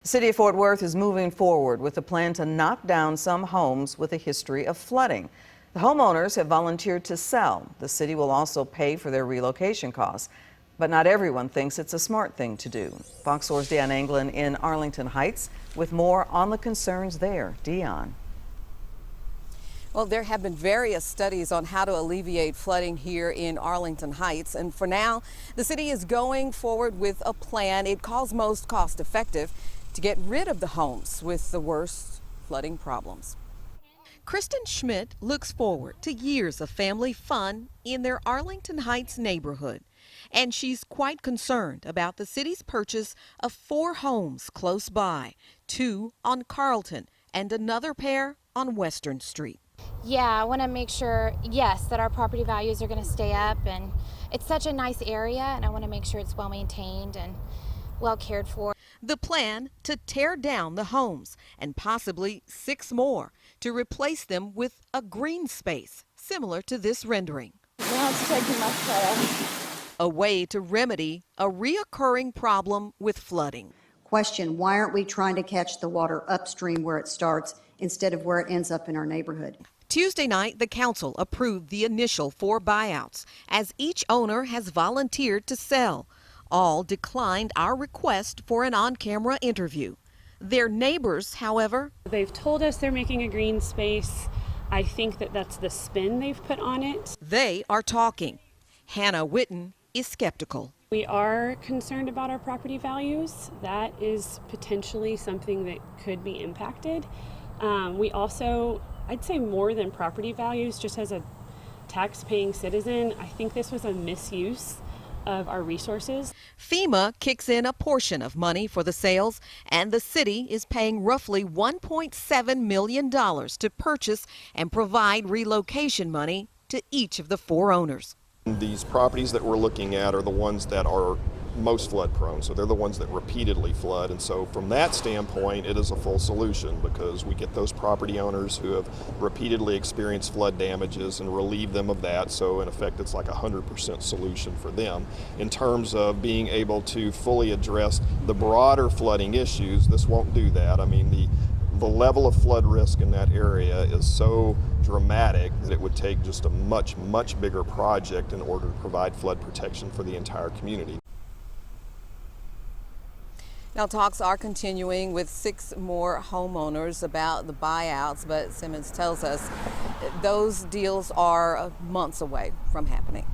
The city of Fort Worth is moving forward with a plan to knock down some homes with a history of flooding. The homeowners have volunteered to sell. The city will also pay for their relocation costs. But not everyone thinks it's a smart thing to do. Fox 4's Dion Anglin in Arlington Heights with more on the concerns there. Dion. Well, there have been various studies on how to alleviate flooding here in Arlington Heights. And for now, the city is going forward with a plan it calls most cost effective to get rid of the homes with the worst flooding problems. Kristen Schmidt looks forward to years of family fun in their Arlington Heights neighborhood. And she's quite concerned about the city's purchase of 4 homes close by, 2 on Carlton and another pair on Western Street. Yeah, I want to make sure, yes, that our property values are going to stay up, and it's such a nice area, and I want to make sure it's well maintained and well cared for. The plan to tear down the homes and possibly 6 more to replace them with a green space similar to this rendering. Now it's taking my trash. A way to remedy a reoccurring problem with flooding. Question, why aren't we trying to catch the water upstream where it starts instead of where it ends up in our neighborhood? Tuesday night, the council approved the initial 4 buyouts as each owner has volunteered to sell. All declined our request for an on-camera interview. Their neighbors, however, they've told us they're making a green space. I think that that's the spin they've put on it. They are talking. Hannah Witten is skeptical. We are concerned about our property values. That is potentially something that could be impacted. We also, I'd say more than property values, just as a tax-paying citizen, I think this was a misuse of our resources. FEMA kicks in a portion of money for the sales, and the city is paying roughly $1.7 million to purchase and provide relocation money to each of the 4 owners. These properties that we're looking at are the ones that are most flood prone, so they're the ones that repeatedly flood, and so from that standpoint it is a full solution because we get those property owners who have repeatedly experienced flood damages and relieve them of that, so in effect it's like 100% solution for them. In terms of being able to fully address the broader flooding issues, this won't do that. I mean, the level of flood risk in that area is so dramatic that it would take just a much bigger project in order to provide flood protection for the entire community. Now, talks are continuing with 6 more homeowners about the buyouts, but Simmons tells us those deals are months away from happening.